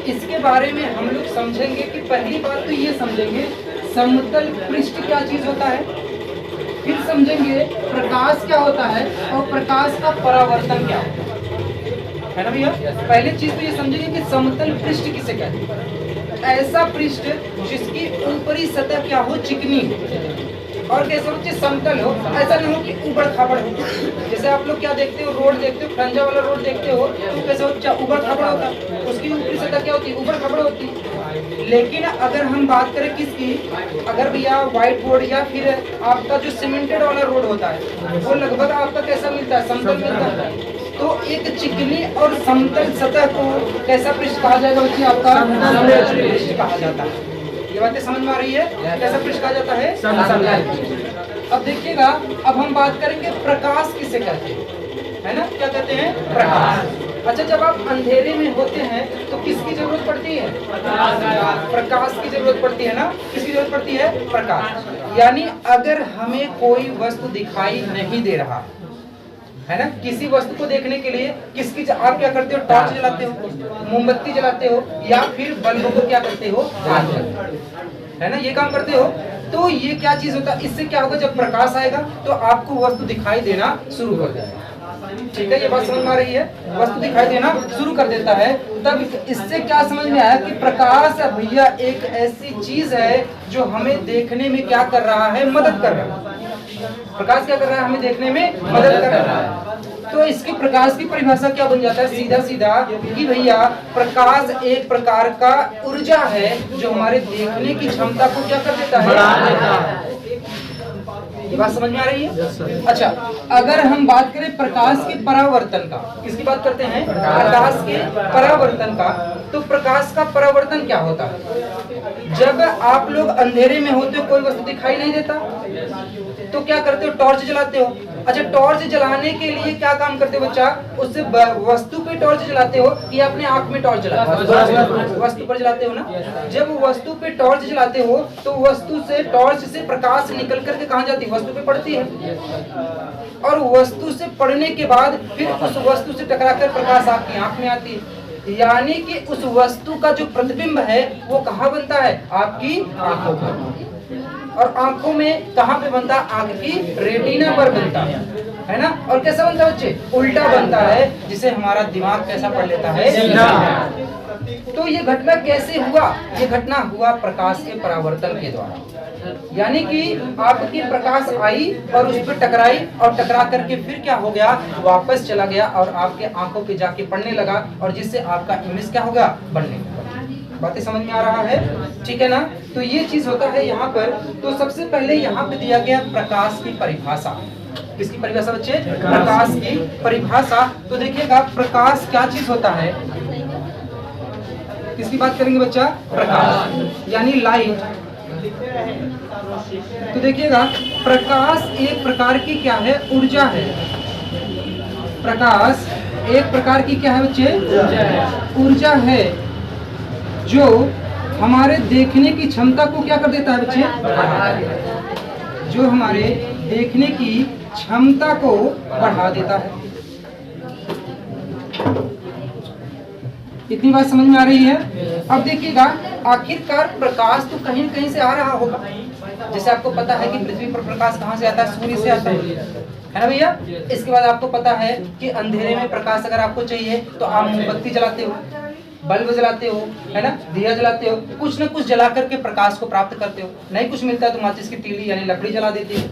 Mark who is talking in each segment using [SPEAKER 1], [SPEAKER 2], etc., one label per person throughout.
[SPEAKER 1] इसके बारे में हम लोग समझेंगे कि पहली बात तो ये समझेंगे समतल पृष्ठ क्या चीज होता है, फिर समझेंगे प्रकाश क्या होता है और प्रकाश का परावर्तन क्या होता है ना भैया। पहले चीज तो ये समझेंगे कि समतल पृष्ठ किसे कहते हैं। ऐसा पृष्ठ जिसकी ऊपरी सतह क्या हो, चिकनी हो और कैसे बच्चे समतल हो, ऐसा नहीं हो कि ऊबड़ खाबड़ हो। जैसे आप लोग क्या देखते हो, रोड देखते हो, खंजा वाला रोड देखते हो तो कैसे हो, ऊबड़ खाबड़ होता है, उसकी ऊपरी सतह क्या होती है, ऊबड़ खाबड़ होती है। लेकिन अगर हम बात करें किसकी, अगर भैया व्हाइट बोर्ड या फिर आपका जो सीमेंटेड वाला रोड होता है वो लगभग आपका कैसा मिलता है, समतल मिलता है। तो एक चिकनी और समतल सतह को कैसा पृष्ठ कहा जाएगा बच्चे, आपका समतल पृष्ठ कहा जाता है। ये बातें समझ में आ रही है, कैसा पृष्ठ कहा जाता है, समतल। अब देखिएगा, अब हम बात करेंगे प्रकाश किसे कहते हैं, है ना, क्या कहते हैं, प्रकाश। अच्छा, जब आप अंधेरे में होते हैं तो किसकी जरूरत पड़ती है, प्रकाश की जरूरत पड़ती है ना, किसकी जरूरत पड़ती है, प्रकाश। यानी अगर हमें कोई वस्तु दिखाई नहीं दे रहा है ना, किसी वस्तु को देखने के लिए किसकी आप क्या करते हो, टॉर्च जलाते हो, मोमबत्ती जलाते हो या फिर बल्ब को क्या करते हो, है ना, ये काम करते हो। तो ये क्या चीज होता है, इससे क्या होगा, जब प्रकाश आएगा तो आपको वस्तु दिखाई देना शुरू कर देगा। ठीक है, ये बात समझ में आ रही है, वस्तु दिखाई देना शुरू कर देता है। तब इससे क्या समझ में आया कि प्रकाश भैया एक ऐसी चीज है जो हमें देखने में क्या कर रहा है, मदद कर रहा है। प्रकाश क्या कर रहा है, हमें देखने में मदद कर रहा है। तो इसकी प्रकाश की परिभाषा क्या बन जाता है, सीधा सीधा कि भैया प्रकाश एक प्रकार का ऊर्जा है जो हमारे देखने की क्षमता को क्या कर देता है। ये बात समझ में आ रही है। अच्छा, अगर हम बात करें प्रकाश के परावर्तन का, किसकी बात करते हैं, प्रकाश के परावर्तन का, तो प्रकाश का परावर्तन क्या होता है, जब आप लोग अंधेरे में होते हो, कोई वस्तु दिखाई नहीं देता तो क्या करते हो, टॉर्च जलाते हो। अच्छा, टॉर्च जलाने के लिए क्या काम करते हो बच्चा, उससे वस्तु पे टॉर्च जलाते हो या अपने आंख में टॉर्च जलाते हो, वस्तु पर जलाते हो ना। जब वस्तु पे टॉर्च जलाते हो तो वस्तु से, टॉर्च से प्रकाश निकल करके कहाँ जाती है, वस्तु पे पड़ती है और वस्तु से पड़ने के बाद फिर उस वस्तु से टकराकर प्रकाश आपकी आंख में आती है। यानी कि उस वस्तु का जो प्रतिबिंब है वो कहाँ बनता है, आपकी आंखों पर। और आंखों में कहाँ पे बनता है, आंख की रेटिना पर बनता है ना। और कैसा बनता है बच्चे, उल्टा बनता है, जिसे हमारा दिमाग कैसा पढ़ लेता है, तो ये घटना कैसे हुआ, ये घटना हुआ प्रकाश के परावर्तन के द्वारा। यानी कि आपकी प्रकाश आई और उस पर टकराई और टकरा करके फिर क्या हो गया, वापस चला गया और आपके आंखों पे जाके पड़ने लगा और जिससे आपका इमेज क्या होगा, बनने लगा। बातें समझ में आ रहा है, ठीक है ना। तो ये चीज होता है यहाँ पर। तो सबसे पहले यहाँ पे दिया गया प्रकाश की परिभाषा। किसकी परिभाषा बच्चे, प्रकाश की परिभाषा। तो देखिएगा प्रकाश क्या चीज होता है, किसकी बात करेंगे बच्चा, प्रकाश यानी लाइट। तो देखिएगा प्रकाश एक प्रकार की क्या है, ऊर्जा है। प्रकाश एक प्रकार की क्या है बच्चे, ऊर्जा है जो हमारे देखने की क्षमता को क्या कर देता है बच्चे, जो हमारे देखने की क्षमता को बढ़ा देता है। इतनी बात समझ में आ रही है। अब देखिएगा आखिरकार प्रकाश तो कहीं कहीं से आ रहा होगा। जैसे आपको पता है कि पृथ्वी पर प्रकाश कहाँ से आता है, सूर्य से आता है ना भैया। इसके बाद आपको पता है कि अंधेरे में प्रकाश अगर आपको चाहिए तो आप मोमबत्ती जलाते हो, बल्ब जलाते हो, है ना, दिया जलाते हो, कुछ न कुछ जला करके प्रकाश को प्राप्त करते हो। नहीं कुछ मिलता है तो माचिस की तीली यानी लकड़ी जला देते हो,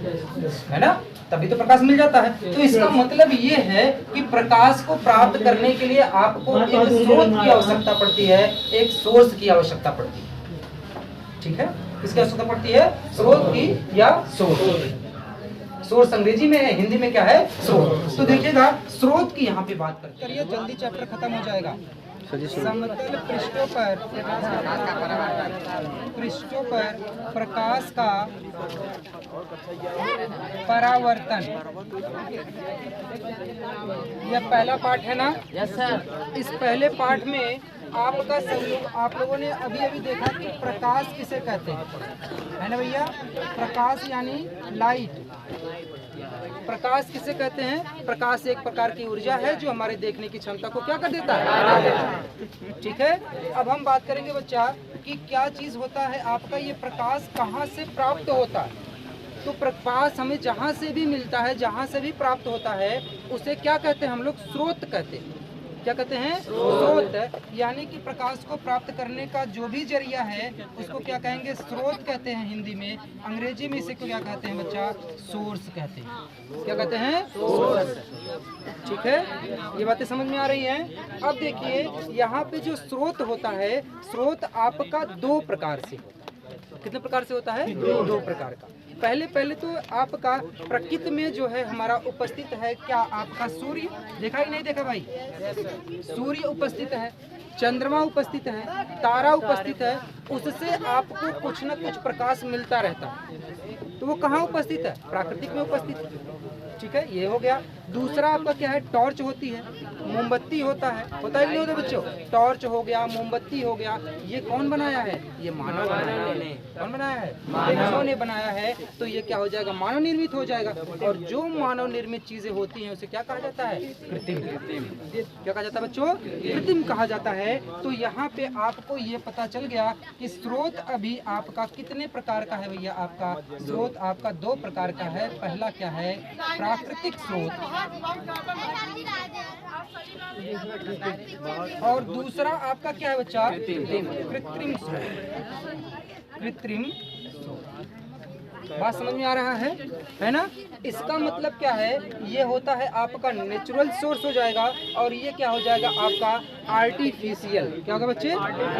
[SPEAKER 1] है ना, तभी तो प्रकाश मिल जाता है। तो इसका मतलब ये है कि प्रकाश को प्राप्त करने के लिए आपको एक स्रोत की आवश्यकता पड़ती है, एक सोर्स की आवश्यकता पड़ती है। ठीक है, किसकी आवश्यकता पड़ती है, स्रोत की या सोर्स। सोर्स अंग्रेजी में है, हिंदी में क्या है, स्रोत। तो देखिएगा स्रोत की यहाँ पे बात करते हैं, जल्दी चैप्टर खत्म हो जाएगा। समतल पृष्ठों पर प्रकाश का परावर्तन, यह पहला पार्ट है ना। Yes sir. इस पहले पार्ट में आपका सहयोग, आप लोगों ने अभी अभी देखा कि प्रकाश किसे कहते हैं, है ना भैया? प्रकाश यानी लाइट। प्रकाश किसे कहते हैं? प्रकाश एक प्रकार की ऊर्जा है जो हमारे देखने की क्षमता को क्या कर देता है। ठीक है, अब हम बात करेंगे बच्चा कि क्या चीज होता है आपका ये प्रकाश कहाँ से प्राप्त होता है। तो प्रकाश हमें जहाँ से भी मिलता है, जहाँ से भी प्राप्त होता है, उसे क्या कहते हैं हम लोग? स्रोत कहते हैं। क्या कहते हैं? स्रोत। यानी कि प्रकाश को प्राप्त करने का जो भी जरिया है उसको क्या कहेंगे? स्रोत कहते हैं हिंदी में। अंग्रेजी में इसे क्या कहते हैं बच्चा? सोर्स कहते हैं। क्या कहते हैं? सोर्स। ठीक है, ये बातें समझ में आ रही हैं। अब देखिए यहाँ पे जो स्रोत होता है, स्रोत आपका दो प्रकार से होता है। कितने प्रकार से होता है? दो प्रकार का। पहले तो आपका प्रकृति में जो है हमारा उपस्थित है क्या? आपका सूर्य। देखा ही नहीं देखा भाई? सूर्य उपस्थित है, चंद्रमा उपस्थित है, तारा उपस्थित है, उससे आपको कुछ न कुछ प्रकाश मिलता रहता है। तो वो कहाँ उपस्थित है? प्राकृतिक में उपस्थित है। ठीक है, ये हो गया। दूसरा आपका क्या है? टॉर्च होती है, मोमबत्ती होता है कि नहीं होता बच्चों? टॉर्च हो गया, मोमबत्ती हो गया। ये कौन बनाया है? ये मानव बनाया है। कौन बनाया है? मानव ने बनाया है। तो ये क्या हो जाएगा? मानव निर्मित हो जाएगा। और जो मानव निर्मित चीजें होती हैं उसे क्या कहा जाता है? कृत्रिम। क्या कहा जाता है बच्चों? कृत्रिम कहा जाता है। तो यहाँ पे आपको ये पता चल गया कि स्रोत अभी आपका कितने प्रकार का है भैया? आपका स्रोत आपका दो प्रकार का है। पहला क्या है? प्राकृतिक स्रोत, और दूसरा आपका क्या है बच्चा? कृत्रिम स्रोत। कृत्रिम स्रोत। बात समझ में आ रहा है ना? इसका मतलब क्या है? ये होता है आपका नेचुरल सोर्स हो जाएगा, और ये क्या हो जाएगा? आपका आर्टिफिशियल। क्या होगा बच्चे?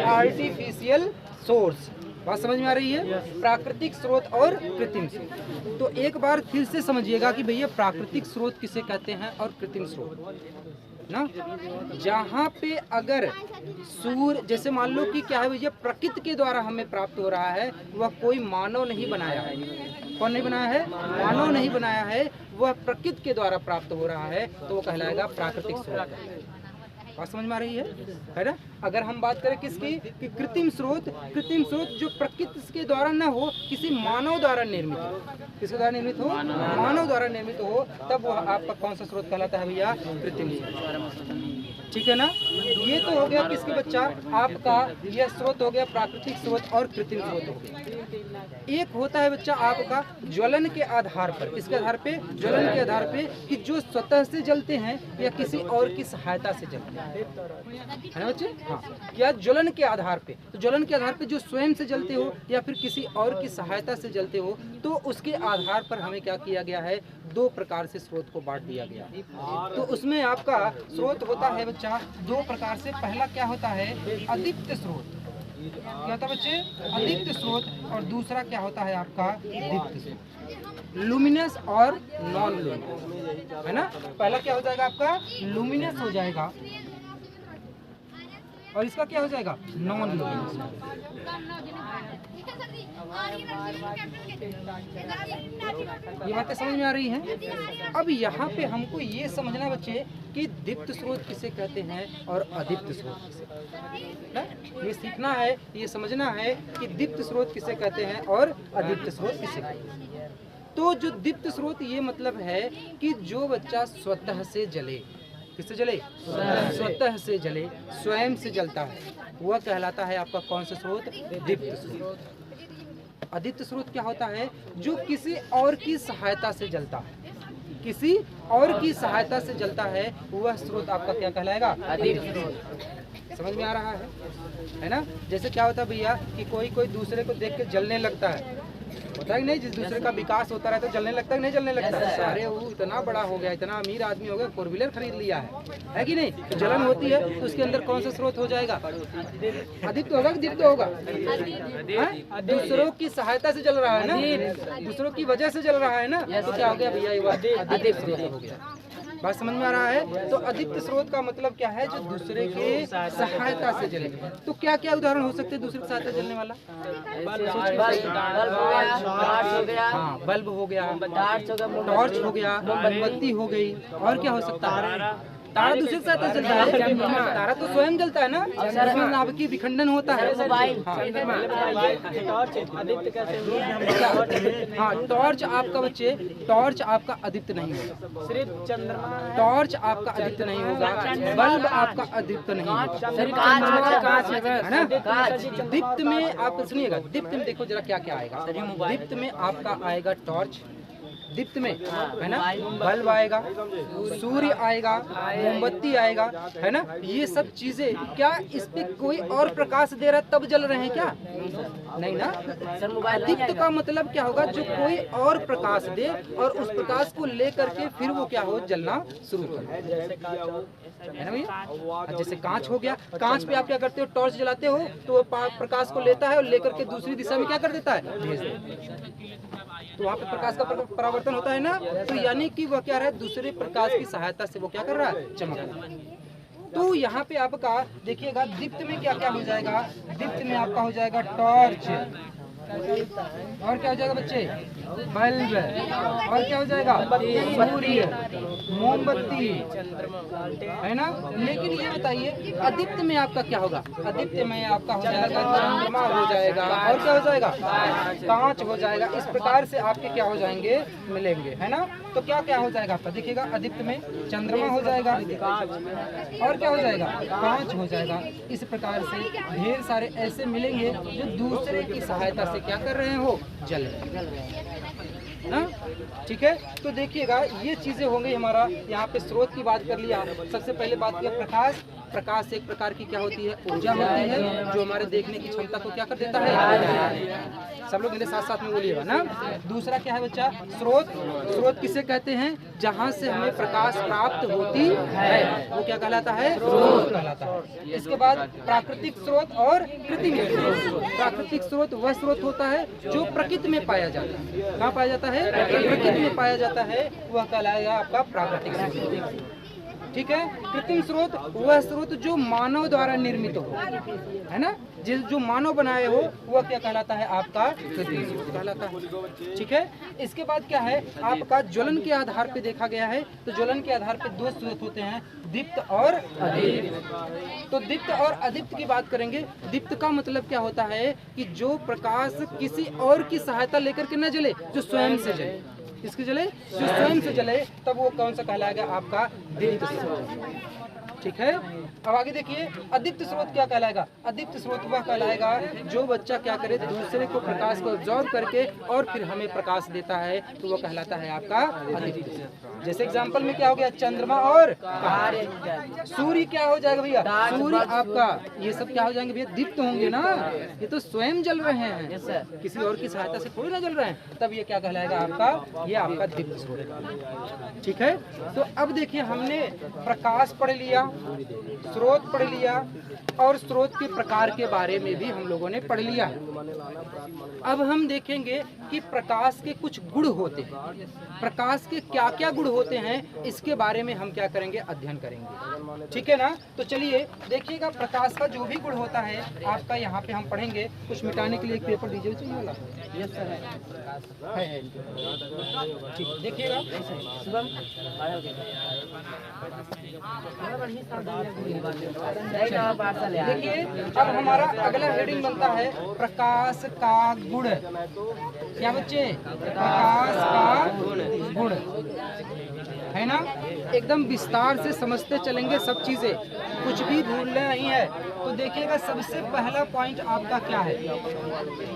[SPEAKER 1] Artificial source. बात समझ में आ रही है? प्राकृतिक स्रोत और कृत्रिम स्रोत। तो एक बार फिर से समझिएगा कि भैया प्राकृतिक स्रोत किसे कहते हैं और कृत्रिम स्रोत ना। जहाँ पे अगर सूर्य, जैसे मान लो कि क्या है भैया, प्रकृति के द्वारा हमें प्राप्त हो रहा है, वह कोई मानव नहीं बनाया है। कौन नहीं बनाया है? मानव नहीं बनाया है, वह प्रकृति के द्वारा प्राप्त हो रहा है, तो वो कहलाएगा प्राकृतिक स्रोत। बात समझ में आ रही है ना? अगर हम बात करें किसकी? कि कृत्रिम स्रोत। कृत्रिम स्रोत जो प्रकृति के द्वारा न हो, किसी मानव द्वारा निर्मित हो। किसके द्वारा निर्मित हो? मानव द्वारा निर्मित हो, तब वह आपका कौन सा स्रोत कहलाता है भैया? कृत्रिम स्रोत। ठीक है ना? ये तो हो गया किसके बच्चा? आपका यह स्रोत हो गया प्राकृतिक स्रोत और कृत्रिम स्रोत हो गया। एक होता है बच्चा आपका ज्वलन के आधार पर। किसके आधार पे? ज्वलन के आधार पे, कि जो स्वतः से जलते हैं या किसी और की सहायता से जलते हैं, है ना बच्चे? हाँ, क्या ज्वलन के आधार पे? तो ज्वलन के आधार पे जो स्वयं से जलते हो या फिर किसी और की सहायता से जलते हो, तो उसके आधार पर हमें क्या किया गया है? दो प्रकार से स्रोत को बांट दिया गया। तो उसमें आपका स्रोत होता है बच्चा दो प्रकार से। पहला क्या होता है? अदीप्त स्रोत। क्या होता है बच्चे? अदीप्त स्रोत। और दूसरा क्या होता है आपका? दीप्त स्रोत। लुमिनस और नॉन लुमिनस, है ना? पहला क्या हो जाएगा आपका? लुमिनस हो जाएगा, और इसका क्या हो जाएगा? Non luminous. ये बातें समझ में आ रही हैं? अब यहाँ पे हमको ये समझना बच्चे कि दीप्त स्रोत किसे कहते हैं और अदीप्त स्रोत किसे कहते हैं। ये सीखना है, ये समझना है कि दीप्त स्रोत किसे कहते हैं और अदीप्त स्रोत किसे कहते हैं। तो जो दीप्त स्रोत, ये मतलब है कि जो बच्चा स्वतः से जले। किससे जले? स्वतः से जले, स्वयं से जलता है, वह कहलाता है आपका कौन सा स्रोत? दीप्त स्रोत। अदीप्त स्रोत क्या होता है? जो किसी और की सहायता से जलता है। किसी और की सहायता से जलता है, वह स्रोत आपका क्या कहलाएगा? अदीप्त स्रोत। समझ में आ रहा है ना? जैसे क्या होता है भैया कि कोई दूसरे को देख के जलने लगता है, होता है कि नहीं? जिस दूसरे का विकास होता रहता है, जलने लगता है कि नहीं जलने लगता है? अरे वो इतना बड़ा हो गया, इतना अमीर आदमी हो गया, 4 व्हीलर खरीद लिया है कि नहीं? तो जलन होती है, तो उसके अंदर कौन सा स्रोत हो जाएगा? अदीप्त होगा कि दीप्त होगा? दूसरों की सहायता से जल रहा है ना, दूसरों की वजह से जल रहा है ना, तो क्या हो गया भैया? ये अदीप्त स्रोत हो गया। बात समझ में आ रहा है? तो अदीप्त स्रोत का मतलब क्या है? जो दूसरे के सहायता से जले। तो क्या क्या उदाहरण हो सकते हैं दूसरे की सहायता जलने वाला? हाँ, बल्ब हो गया, टॉर्च हो गया, मोमबत्ती हो गई, और क्या हो सकता है? तारा दूसरे के साथ जलता है, तारा तो स्वयं जलता है ना, उसमें नाभिकीय विखंडन होता है। हाँ, टॉर्च आपका बच्चे, टॉर्च आपका अदीप्त नहीं होगा, सिर्फ चंद्रमा, टॉर्च आपका अदीप्त नहीं होगा, बल्ब आपका अदीप्त नहीं होगा, है ना। दीप्त में आप सुनिएगा, दीप्त में देखो जरा क्या क्या आएगा। दीप्त में आपका आएगा टॉर्च, दीप्त में है ना, बल्ब आएगा, सूर्य आएगा, मोमबत्ती आएगा, है ना। ये सब चीजें क्या इस पे कोई और प्रकाश दे रहा तब जल रहे हैं क्या? नहीं ना। दीप्त का मतलब क्या होगा? जो कोई और प्रकाश दे और उस प्रकाश को लेकर के फिर वो क्या हो, जलना शुरू कर, है ना भैया। जैसे कांच हो गया, कांच पे आप क्या करते हो, टॉर्च जलाते हो तो वो प्रकाश को लेता है और लेकर के दूसरी दिशा में क्या कर देता है, भेज देता है। तो वहाँ पे प्रकाश का परावर्तन होता है ना। तो यानी कि वह क्या रहा है, दूसरे प्रकाश की सहायता से वो क्या कर रहा है, चमक रहा है। तो यहाँ पे आपका देखिएगा दीप्त में क्या क्या हो जाएगा। दीप्त में आपका हो जाएगा टॉर्च, और क्या हो जाएगा बच्चे, बल्ब, और क्या हो जाएगा, सूर्य, मोमबत्ती, है ना। लेकिन ये बताइए अदीप्त में आपका क्या होगा? अदीप्त में आपका हो जाएगा चंद्रमा हो जाएगा, और क्या हो जाएगा, कांच हो जाएगा। इस प्रकार से आपके क्या हो जाएंगे, मिलेंगे, है ना। तो क्या क्या हो जाएगा आपका, देखिएगा अदीप्त में चंद्रमा हो जाएगा, और क्या हो जाएगा, कांच हो जाएगा। इस प्रकार से ढेर सारे ऐसे मिलेंगे जो दूसरे की सहायता से क्या कर रहे हो, जल रहे हैं ना। ठीक है, तो देखिएगा ये चीजें होंगी। हमारा यहाँ पे स्रोत की बात कर लिया। सबसे पहले बात किया प्रकाश। प्रकाश एक प्रकार की क्या होती है, ऊर्जा होती है जो हमारे देखने की क्षमता को क्या कर देता है। सब लोग मेरे साथ साथ में बोलिएगा ना। दूसरा क्या है बच्चा, स्रोत। स्रोत किसे कहते हैं, जहाँ से हमें प्रकाश प्राप्त होती है, वो क्या कहलाता है, स्रोत कहलाता है। इसके बाद प्राकृतिक स्रोत और कृत्रिम स्रोत। प्राकृतिक स्रोत वह स्रोत होता है जो प्रकृति में पाया जाता है। कहाँ पाया जाता है, प्रकृति में पाया जाता है, वह कहलाएगा आपका प्राकृतिक स्रोत। ठीक है। कृत्रिम स्रोत वह स्रोत जो मानव द्वारा निर्मित हो, है ना, जो मानव बनाए हो, वह क्या कहलाता है, आपका कृत्रिम स्रोत कहलाता है। ठीक है। इसके बाद क्या है, आपका ज्वलन के आधार पे देखा गया है। तो ज्वलन के आधार पे दो स्रोत होते हैं, दीप्त और अदीप्त। तो दीप्त और अदीप्त की बात करेंगे। दीप्त का मतलब क्या होता है कि जो प्रकाश किसी और की सहायता लेकर के न जले, जो स्वयं से जले। किसके जले, जो स्वयं से जले, तब वो कौन सा कहलाएगा, आपका दीप्त स्रोत। ठीक है। अब आगे देखिए अदीप्त स्रोत क्या कहलाएगा। अदीप्त स्रोत वह कहलाएगा जो बच्चा क्या करे, दूसरे को प्रकाश को ऑब्जॉर्व करके और फिर हमें प्रकाश देता है, तो वो कहलाता है आपका अदीप्त। जैसे एग्जांपल में क्या हो गया, चंद्रमा और सूर्य क्या हो जाएगा भैया, सूर्य आपका, ये सब क्या हो जाएंगे भैया, दीप्त होंगे ना। ये तो स्वयं जल रहे हैं, किसी और की सहायता से थोड़ी ना जल रहे हैं, तब ये क्या कहलाएगा आपका, ये आपका दीप्त स्रोत। ठीक है। तो अब देखिए हमने प्रकाश पढ़ लिया, स्रोत पढ़ लिया, और स्रोत के प्रकार के बारे में भी हम लोगों ने पढ़ लिया है। अब हम देखेंगे कि प्रकाश के कुछ गुण होते हैं। प्रकाश के क्या क्या गुण होते हैं, इसके बारे में हम क्या करेंगे, अध्ययन करेंगे। ठीक है ना। तो चलिए देखिएगा प्रकाश का जो भी गुण होता है आपका यहाँ पे हम पढ़ेंगे। कुछ मिटाने के लिए एक पेपर दीजिए चाहिए वाला। यस सर है। ठीक, देखिएगा देखिए अब हमारा अगला हेडिंग बनता है प्रकाश का गुण। क्या बच्चे, प्रकाश का गुण, है ना। एकदम विस्तार से समझते चलेंगे सब चीजें, कुछ भी भूलना नहीं है। तो देखिएगा सबसे पहला पॉइंट आपका क्या है,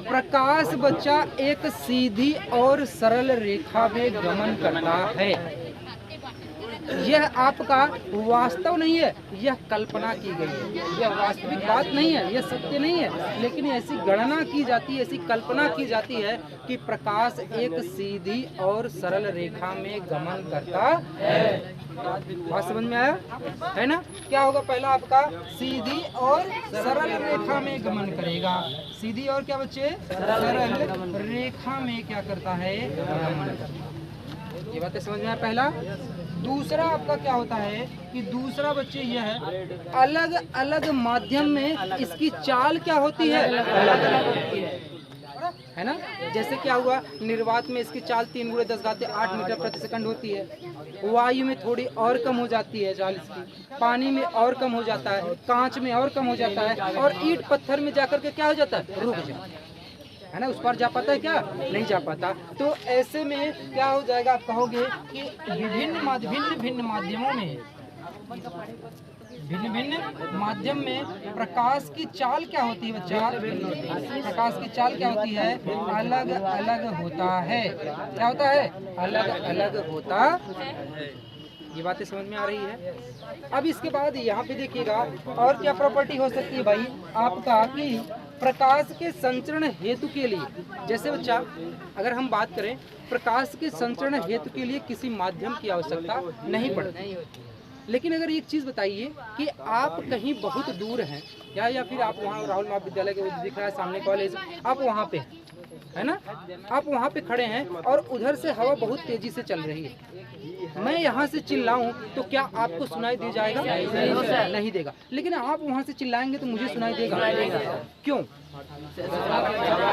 [SPEAKER 1] प्रकाश बच्चा एक सीधी और सरल रेखा में गमन करता है। यह आपका वास्तव नहीं है, यह कल्पना की गई है, यह वास्तविक बात नहीं है, यह सत्य नहीं है, लेकिन ऐसी गणना की जाती है, ऐसी कल्पना की जाती है कि प्रकाश एक सीधी और सरल रेखा में गमन करता है। बात समझ में आया, है ना। क्या होगा, पहला आपका सीधी और सरल रेखा में गमन करेगा। सीधी और क्या बच्चे, सरल रेखा में क्या करता है, गमन करता है। ये बातें समझ में आया पहला। दूसरा आपका क्या होता है कि दूसरा बच्चे यह है, अलग अलग माध्यम में इसकी चाल क्या होती है, अलग अलग होती है। है ना। जैसे क्या हुआ, निर्वात में इसकी चाल 3 × 10⁻8 मीटर प्रति सेकंड होती है, वायु में थोड़ी और कम हो जाती है चाल इसकी, पानी में और कम हो जाता है, कांच में और कम हो जाता है, और ईंट पत्थर में जाकर के क्या हो जाता है, रुक जाता है ना। उस पर जा पाता है क्या, नहीं जा पाता। तो ऐसे में क्या हो जाएगा, आप कहोगे कि भिन्न भिन्न माध्यम में प्रकाश की चाल क्या होती है बच्चा, प्रकाश की चाल क्या होती है, अलग अलग होता है। क्या होता है, अलग अलग होता है। ये बातें समझ में आ रही है। अब इसके बाद यहाँ पे देखिएगा और क्या प्रॉपर्टी हो सकती है भाई आपका, कि प्रकाश के संचरण हेतु के लिए, जैसे बच्चा अगर हम बात करें, प्रकाश के संचरण हेतु के लिए किसी माध्यम की आवश्यकता नहीं पड़ती। लेकिन अगर एक चीज़ बताइए कि आप कहीं बहुत दूर हैं, या फिर आप वहाँ राहुल महाविद्यालय के दिख रहा है सामने कॉलेज, आप वहाँ पे है ना, आप वहाँ पे खड़े हैं और उधर से हवा बहुत तेजी से चल रही है, मैं यहाँ से चिल्लाऊं तो क्या आपको सुनाई दे जाएगा, नहीं देगा। लेकिन आप वहाँ से चिल्लाएंगे तो मुझे सुनाई देगा, क्यों,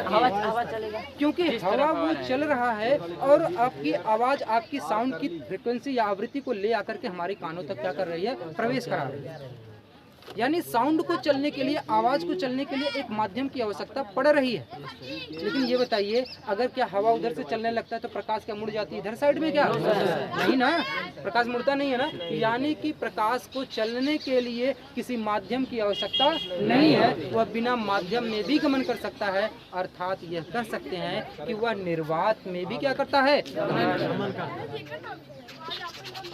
[SPEAKER 1] हवा चलेगा, क्योंकि हवा वो चल रहा है और आपकी आवाज़, आपकी साउंड की फ्रिक्वेंसी या आवृत्ति को ले आकर के हमारे कानों तक क्या कर रही है, प्रवेश करा रही है। यानी साउंड को चलने के लिए, आवाज़ को चलने के लिए एक माध्यम की आवश्यकता पड़ रही है। लेकिन ये बताइए, अगर क्या हवा उधर से चलने लगता है तो प्रकाश क्या मुड़ जाती है इधर साइड में, क्या नहीं ना, प्रकाश मुड़ता नहीं है ना। यानी कि प्रकाश को चलने के लिए किसी माध्यम की आवश्यकता नहीं है, वह बिना माध्यम में भी गमन कर सकता है। अर्थात यह कह सकते हैं कि वह निर्वात में भी क्या करता है,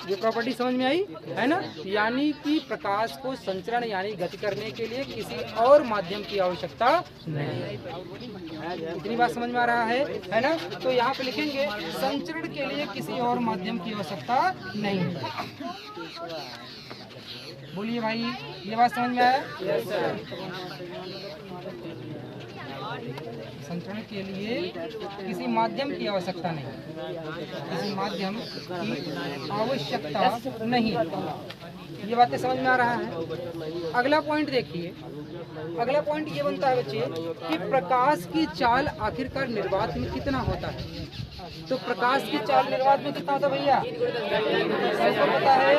[SPEAKER 1] ये प्रॉपर्टी समझ में आई है ना। यानी कि प्रकाश को संचरण यानी गति करने के लिए किसी और माध्यम की आवश्यकता नहीं। इतनी बात समझ में आ रहा है ना। तो यहाँ पे लिखेंगे संचरण के लिए किसी और माध्यम की आवश्यकता नहीं। बोलिए भाई, ये बात समझ में आया। संचरण के लिए किसी माध्यम की आवश्यकता नहीं, किसी माध्यम की आवश्यकता नहीं। ये बातें समझ में आ रहा है। अगला पॉइंट देखिए, अगला पॉइंट ये बनता है बच्चे कि प्रकाश की चाल आखिरकार निर्वात में कितना होता है। तो प्रकाश की चाल निर्वात में कितना होता है भैया, सबको पता है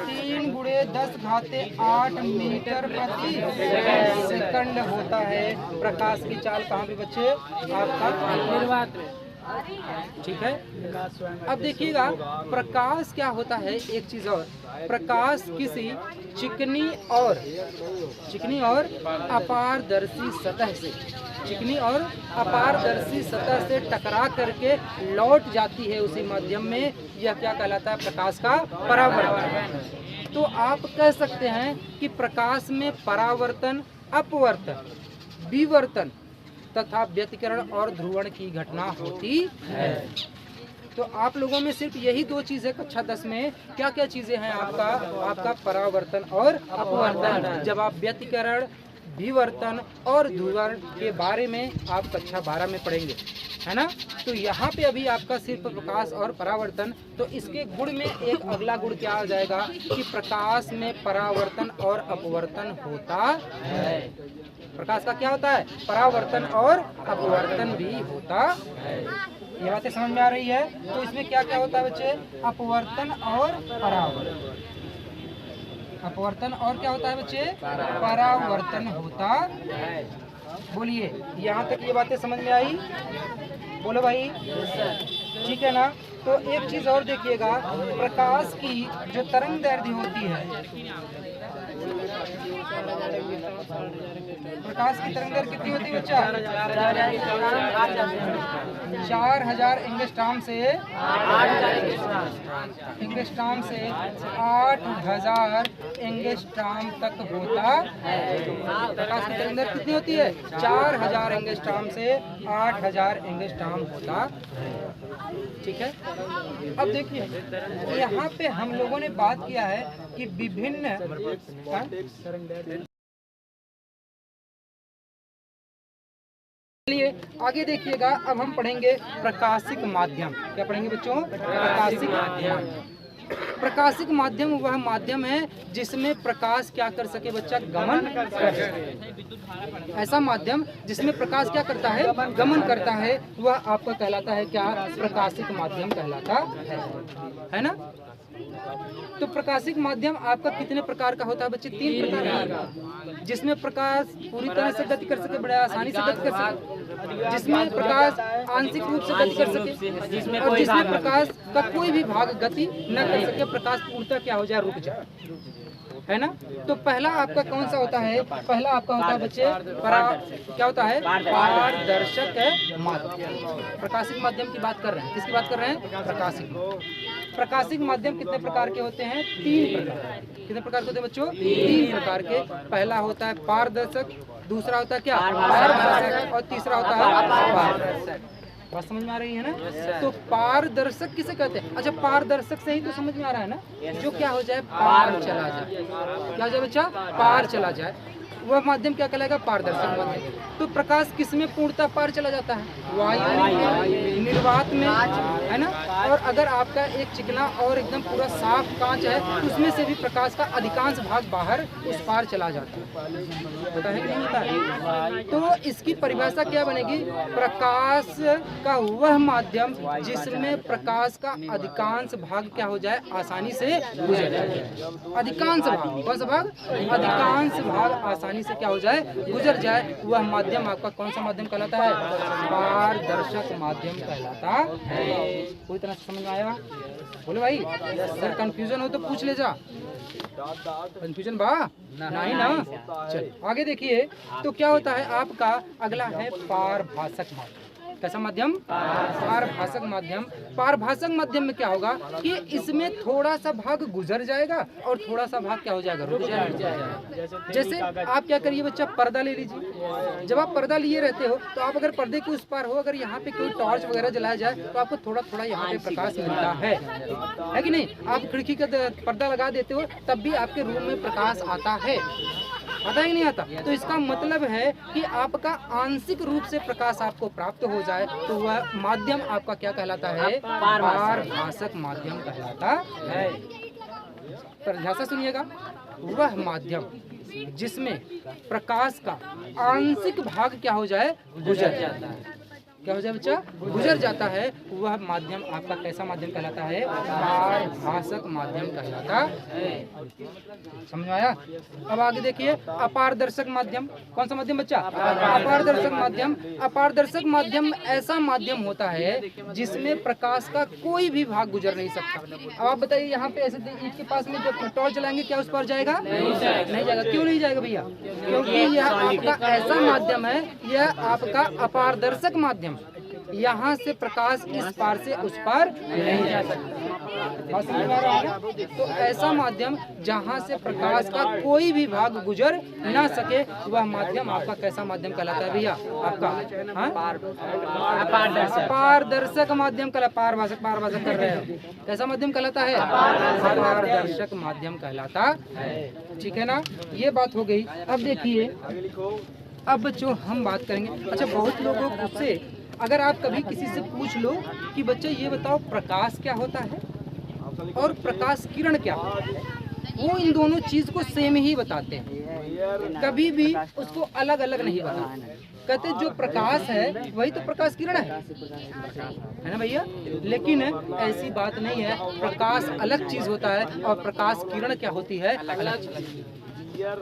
[SPEAKER 1] 3 × 10⁸ मीटर प्रति सेकंड होता है प्रकाश की चाल। कहाँ पे बच्चे, आपका निर्वात में, ठीक है। अब देखिएगा प्रकाश क्या होता है, एक चीज और, प्रकाश किसी चिकनी और अपारदर्शी सतह से, चिकनी और अपारदर्शी सतह से टकरा करके लौट जाती है उसी माध्यम में। यह क्या कहलाता है, प्रकाश का परावर्तन। तो आप कह सकते हैं कि प्रकाश में परावर्तन, अपवर्तन, विवर्तन तथा व्यतिकरण और ध्रुवण की घटना होती है। तो आप लोगों में सिर्फ यही 2 चीज़ें कक्षा 10 में क्या क्या चीज़ें हैं, आपका परावर्तन और अपवर्तन। जब आप व्यतिकरण, विवर्तन और ध्रुवण के बारे में आप कक्षा 12 में पढ़ेंगे, है ना। तो यहाँ पे अभी आपका सिर्फ प्रकाश और परावर्तन। तो इसके गुण में एक अगला गुण क्या आ जाएगा कि प्रकाश में परावर्तन और अपवर्तन होता है। प्रकाश का क्या होता है, परावर्तन और अपवर्तन भी होता है। ये बातें समझ में आ रही है। तो इसमें क्या क्या होता है बच्चे, अपवर्तन और परावर्तन। अपवर्तन और क्या होता है बच्चे, परावर्तन होता है। बोलिए, यहाँ तक ये बातें समझ में आई, बोलो भाई, ठीक है ना। तो एक चीज और देखिएगा, प्रकाश की जो तरंग दैर्ध्य होती है, प्रकाश की तरंग दैर्ध्य कितनी होती है बच्चा, 4000 एंगस्ट्रॉम से 8000 एंगस्ट्रॉम तक होता है। प्रकाश की तरंग दैर्ध्य कितनी होती है, 4000 एंगस्ट्रॉम से 8000 एंगस्ट्रॉम होता है, ठीक है। अब देखिए यहाँ पे हम लोगों ने बात किया है कि विभिन्न चलिए आगे देखिएगा। अब हम पढ़ेंगे प्रकाशिक माध्यम। क्या पढ़ेंगे बच्चों, प्रकाशिक माध्यम। प्रकाशिक माध्यम वह माध्यम है जिसमें प्रकाश क्या कर सके बच्चा, गमन कर सके। ऐसा माध्यम जिसमें प्रकाश क्या करता है, गमन करता है, वह आपका कहलाता है क्या, प्रकाशिक माध्यम कहलाता है ना। तो प्रकाशिक माध्यम आपका कितने प्रकार का होता है बच्चे, 3 प्रकार का, जिसमें प्रकाश पूरी तरह से गति कर सके, बड़े आसानी से गति कर सके, जिसमें प्रकाश आंशिक रूप से गति कर सके, और जिसमें प्रकाश का कोई भी भाग गति न कर सके, प्रकाश पूर्णतः क्या हो जाए, रुक जाए, है ना। तो पहला आपका कौन सा होता है, पहला आपका होता है बच्चे क्या होता है, पारदर्शक माध्यम। प्रकाशिक माध्यम की बात कर रहे हैं, किसकी बात कर रहे हैं, प्रकाशिक माध्यम कितने प्रकार के होते हैं, 3 प्रकार। कितने प्रकार के होते हैं बच्चों, 3 प्रकार के। पहला होता है पारदर्शक, दूसरा होता है क्या, पारभाषक, और तीसरा होता है पारदर्शक। बात समझ में आ रही है ना। तो पारदर्शक किसे कहते हैं, अच्छा पारदर्शक से ही तो समझ में आ रहा है ना, जो क्या हो जाए, पार चला जाए, क्या हो जाए बच्चा, पार चला जाए, वह माध्यम क्या कहलाएगा, पारदर्शक माध्यम। तो प्रकाश किसमें पूर्णतः पार चला जाता है, वायु निर्वात में, है ना। और अगर आपका एक चिकना और एकदम पूरा साफ कांच है तो उसमें से भी प्रकाश का अधिकांश भाग बाहर उस पार चला जाता है, पता है कि नहीं होता है। तो इसकी परिभाषा क्या बनेगी, प्रकाश का वह माध्यम जिसमें प्रकाश का अधिकांश भाग क्या हो जाए, आसानी से गुजर जाए। अधिकांश भाग, कौन सा भाग, अधिकांश भाग आसानी से क्या हो जाए, गुजर जाए, वह माध्यम आपका कौन सा माध्यम कहलाता है, पारदर्शक माध्यम कहलाता है। पूरी तरह से समझ में आया, बोले भाई। अगर कंफ्यूजन हो तो पूछ ले जा, कंफ्यूजन बा नहीं ना। चल आगे देखिए, तो क्या होता है आपका अगला है पारभाषक माध्यम। कैसा माध्यम, पारभाषक माध्यम। पारभाषक माध्यम में क्या होगा कि इसमें थोड़ा सा भाग गुजर जाएगा और थोड़ा सा भाग क्या हो जाएगा, रुक जाएगा। जैसे आप क्या करिए बच्चा, पर्दा ले लीजिए। जब आप पर्दा लिए रहते हो तो आप अगर पर्दे के उस पार हो, अगर यहाँ पे कोई टॉर्च वगैरह जलाया जाए तो आपको थोड़ा थोड़ा यहाँ पे प्रकाश मिलता है कि नहीं। आप खिड़की का पर्दा लगा देते हो तब भी आपके रूम में प्रकाश आता है, आता ही नहीं आता। तो इसका मतलब है कि आपका आंशिक रूप से प्रकाश आपको प्राप्त हो जाए तो वह माध्यम आपका क्या कहलाता है, पारभाषक माध्यम कहलाता है। परिभाषा सुनिएगा, वह माध्यम जिसमें प्रकाश का आंशिक भाग क्या हो जाए, गुजर जाता है, क्या हो जाए बच्चा, गुजर जाता है, वह माध्यम आपका कैसा माध्यम कहलाता है, पारभाषक माध्यम कहलाता है। समझ में आया। अब आगे देखिए, अपारदर्शक माध्यम। कौन सा माध्यम बच्चा, अपारदर्शक माध्यम। अपारदर्शक माध्यम ऐसा माध्यम होता है जिसमें प्रकाश का कोई भी भाग गुजर नहीं सकता। अब आप बताइए, यहाँ पे ऐसे ईंट के पास में जब टॉर्च जलाएंगे क्या उस पर जाएगा, नहीं जाएगा। क्यों नहीं जाएगा भैया, क्योंकि यह आपका ऐसा माध्यम है, यह आपका अपारदर्शक माध्यम, यहाँ से प्रकाश इस पार से उस पार नहीं जा सकता। तो ऐसा माध्यम जहाँ से प्रकाश का कोई भी भाग गुजर ना सके, वह माध्यम आपका कैसा माध्यम कहलाता है भैया, आपका पारदर्शक माध्यम कहलाता। पारभाषक कर रहे हो, कैसा माध्यम कहलाता है, पारदर्शक माध्यम कहलाता है। ठीक है ना, ये बात हो गई। अब देखिए, अब जो हम बात करेंगे, अच्छा बहुत लोगों से अगर आप कभी किसी से पूछ लो कि बच्चे ये बताओ प्रकाश क्या होता है और प्रकाश किरण क्या होता है, वो इन दोनों चीज को सेम ही बताते हैं, कभी भी उसको अलग अलग नहीं बताते। कहते जो प्रकाश है वही तो प्रकाश किरण है ना भैया। लेकिन ऐसी बात नहीं है, प्रकाश अलग चीज होता है और प्रकाश किरण क्या होती है, अलग चीज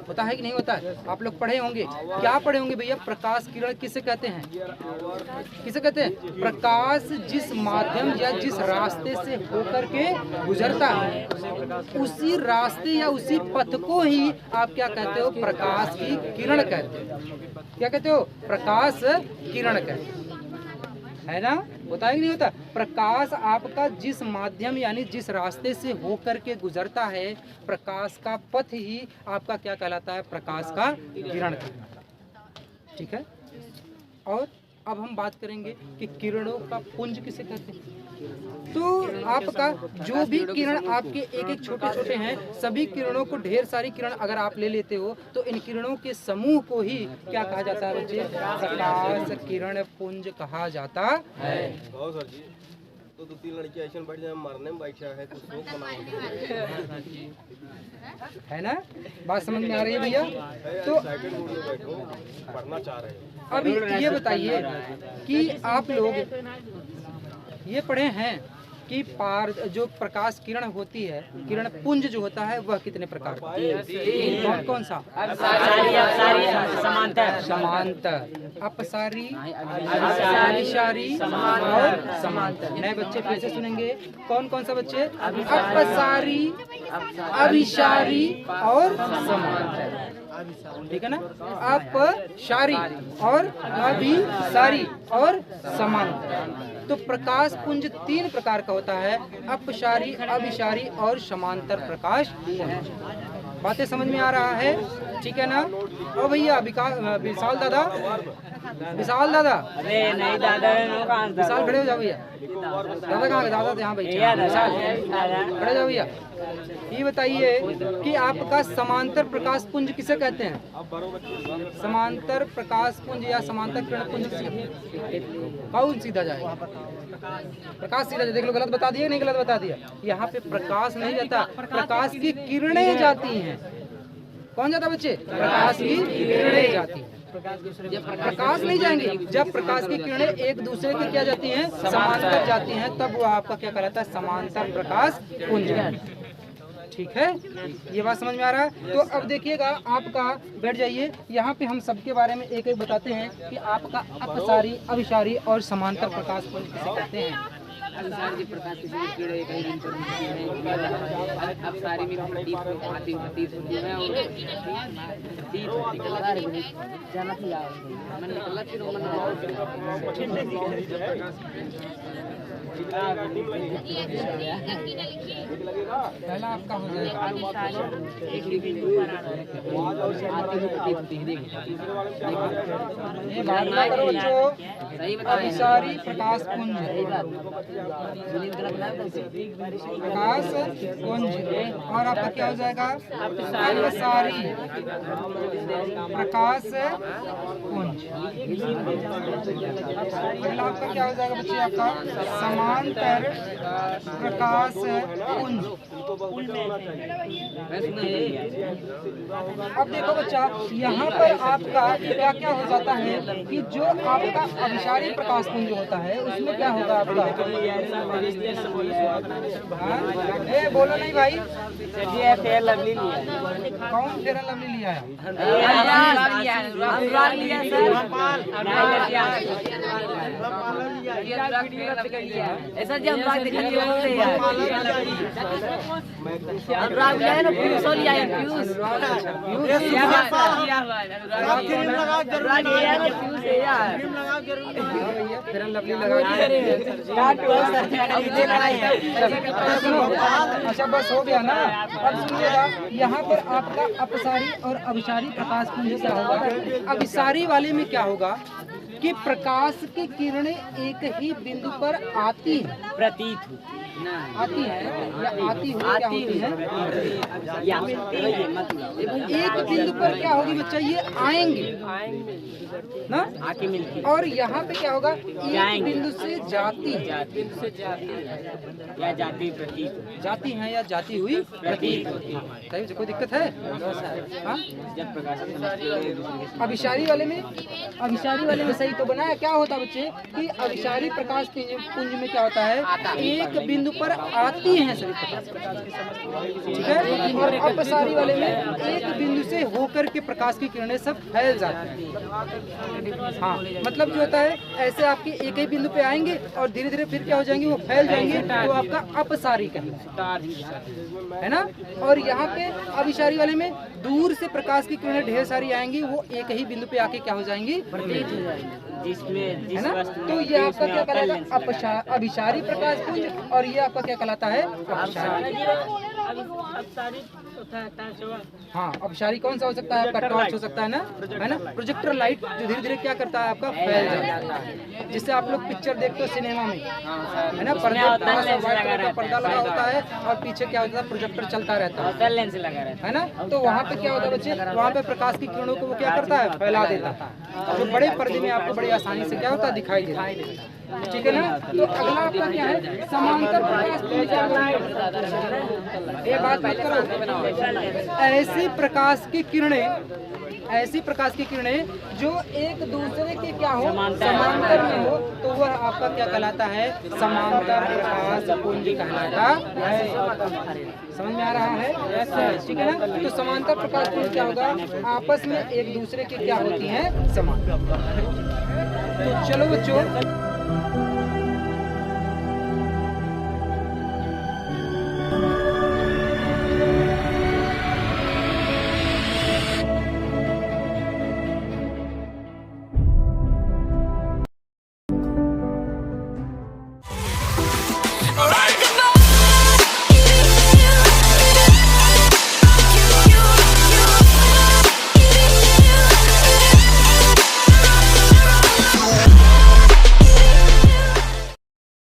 [SPEAKER 1] होता है कि नहीं होता है। आप लोग पढ़े होंगे, क्या पढ़े होंगे भैया, प्रकाश किरण किसे कहते हैं, किसे कहते हैं, प्रकाश जिस माध्यम या जिस रास्ते से होकर के गुजरता है उसी रास्ते या उसी पथ को ही आप क्या कहते हो, प्रकाश की किरण कहते हो। क्या कहते हो, प्रकाश किरण कहते हो, है ना। होता है कि नहीं होता। प्रकाश आपका जिस माध्यम यानी जिस रास्ते से होकर के गुजरता है, प्रकाश का पथ ही आपका क्या कहलाता है, प्रकाश का किरण कहलाता है। ठीक है। और अब हम बात करेंगे कि किरणों का पुंज किसे कहते हैं। तो आपका जो भी किरण आपके एक एक छोटे छोटे हैं, सभी किरणों को, ढेर सारी किरण अगर आप ले लेते हो तो इन किरणों के समूह को ही क्या कहा जाता है बच्चे, प्रकाश किरण पुंज कहा जाता है।
[SPEAKER 2] तो 2-3 लड़की ऐसे बैठ जाए मरने में बैठा है तो शोक मनाओ
[SPEAKER 1] है ना। बात समझ में आ रही है भैया। तो
[SPEAKER 2] एक्साइटेड मूड में बैठो, पढ़ना चाह रहे हो।
[SPEAKER 1] अभी ये बताइए कि आप लोग ये पढ़े हैं कि जो प्रकाश किरण होती है, किरण पुंज जो होता है वह कितने प्रकार का है? कौन कौन सा? समांतर, अपसारी, अभिसारी और समांतर। नए बच्चे फिर से सुनेंगे, कौन कौन सा बच्चे? अपसारी, अभिसारी और समांतर। ठीक है ना। अपसारी और अभिसारी और समांतर। तो प्रकाश पुंज 3 प्रकार का होता है, अपसारी, अभिसारी और समांतर प्रकाश पुंज। बातें समझ में आ रहा है? ठीक है ना। ओ भैया विशाल दादा, विशाल दादा,
[SPEAKER 3] अरे नहीं दादा,
[SPEAKER 1] विशाल खड़े हो जाओ भैया। दादा कहाँ? दादा तो यहाँ बैठे हैं। विशाल खड़े हो जाओ भैया। ये बताइए कि आपका समांतर प्रकाश पुंज किसे कहते हैं? समांतर प्रकाश पुंज या समांतर किरण पुंज कौन सीधा जाएगा? प्रकाश सीधा जाए। देख लो, गलत बता दिया, नहीं गलत बता दिया। यहाँ पे प्रकाश नहीं जाता, प्रकाश की किरणें जाती हैं। कौन जाता बच्चे? प्रकाश की किरणें जाती हैं। प्रकाश नहीं जाएंगे। जब प्रकाश की किरणें एक दूसरे के क्या जाती हैं? समांतर जाती हैं, तब वो आपका क्या कहलाता है? समांतर प्रकाश पुंज। ठीक है, ये बात समझ में आ रहा है। तो अब देखिएगा, आपका बैठ जाइए। यहाँ पे हम सबके बारे में एक एक बताते हैं कि आपका अपसारी, अभिसारी और समांतर प्रकाश पुंज किसे कहते हैं।
[SPEAKER 3] अपसारी प्रकाश किसी भी कीड़े का ही रंग करती है। अपसारी में प्रतीत होती है और प्रतीत जाना थी यार मन निकला फिर मन
[SPEAKER 1] पहला आपका हो जाएगा अभिसारी प्रकाश पुंज, प्रकाश पुंज। और आपका क्या हो जाएगा? अपसारी प्रकाश पुंज। अगला आपका क्या हो जाएगा बच्चे? आपका समांतर प्रकाश पुंज। अब देखो बच्चा, यहाँ पर आपका क्या क्या हो जाता है कि जो आपका अभिसारी प्रकाश पुंज होता है उसमें क्या होगा आपका? ए बोलो नहीं भाई।
[SPEAKER 3] फेयर लवली लिया।
[SPEAKER 1] कौन फेयर लवली लिया है?
[SPEAKER 3] ऐसा जी अनुराग दिखाई दे यार। अनुराग लिया है ना, पीयूष और लिया है पीयूष। अनुराग लिया है ना, पीयूष है यार।
[SPEAKER 1] फेयर लवली लगा अच्छा बस हो गया ना। अब सुनिएगा, यहाँ पर आपका अपसारी और अभिसारी प्रकाश पुंज क्या होगा? अभिसारी वाले में क्या होगा कि प्रकाश की किरणें एक ही बिंदु पर आती हैं,
[SPEAKER 3] प्रतीत
[SPEAKER 1] आती है या आती हुई क्या होती है? एक बिंदु पर क्या होगी बच्चा? ये आएंगे ना,
[SPEAKER 3] आके मिलती।
[SPEAKER 1] और यहाँ पे क्या होगा? एक बिंदु से जाती है,
[SPEAKER 3] या जाती प्रतीत,
[SPEAKER 1] जाती है या जाती हुई प्रतीत होती है। सही, कोई दिक्कत है? हाँ,
[SPEAKER 3] जब प्रकाश
[SPEAKER 1] अभिसारी वाले में, अभिसारी वाले में सही तो बनाया। क्या होता है बच्चे कि अभिसारी प्रकाश पुंज में क्या होता है? एक बिंदु पर आती हैं सभी प्रकाश, ठीक है। और अपसारी वाले में एक बिंदु से होकर के प्रकाश की किरणें सब फैल जाती हैं। हाँ, मतलब जो होता है ऐसे आपके एक ही बिंदु पे आएंगे और धीरे धीरे फिर क्या हो जाएंगे? वो फैल जाएंगे, तो आपका अपसारी कहलाता है ना। और यहाँ पे अभिसारी वाले में दूर से प्रकाश की किरणें ढेर सारी आएंगी, वो एक ही बिंदु पे आके क्या हो जाएंगी?
[SPEAKER 3] जिसमें
[SPEAKER 1] है ना। तो ये आपका क्या कहलाता है? अभिसारी प्रकाश पुंज। और ये आपका क्या कहलाता है? अपसारी। हाँ, अपसारी कौन सा हो सकता है? आपका टॉर्च हो सकता है ना, है ना। प्रोजेक्टर लाइट जो धीरे धीरे क्या करता है? आपका फैल जाता है, जिससे आप लोग पिक्चर देखते हो सिनेमा में, है ना। पर्दा व्हाइट कलर का पर्दा लगा होता है और पीछे क्या होता है? प्रोजेक्टर चलता रहता है ना। तो वहाँ पे क्या होता है बच्चे? वहाँ पे प्रकाश की किरणों को वो क्या करता है? फैला देता है, जो बड़े पर्दे में आपको बड़ी आसानी से क्या होता है? दिखाई देता है। ठीक है ना। तो अगला आपका क्या है, समांतर प्रकाश पुंज क्या होता है। ये बात मत करो, ऐसी प्रकाश की किरणें जो एक दूसरे के क्या हो, समांतर में हो, तो वह आपका क्या कहलाता है, समांतर प्रकाश पुंज कहलाता है। समझ में आ रहा है, ठीक है ना। तो समांतर प्रकाश पुंज क्या होगा, आपस में एक दूसरे के क्या होती हैं, समान। तो चलो बच्चों,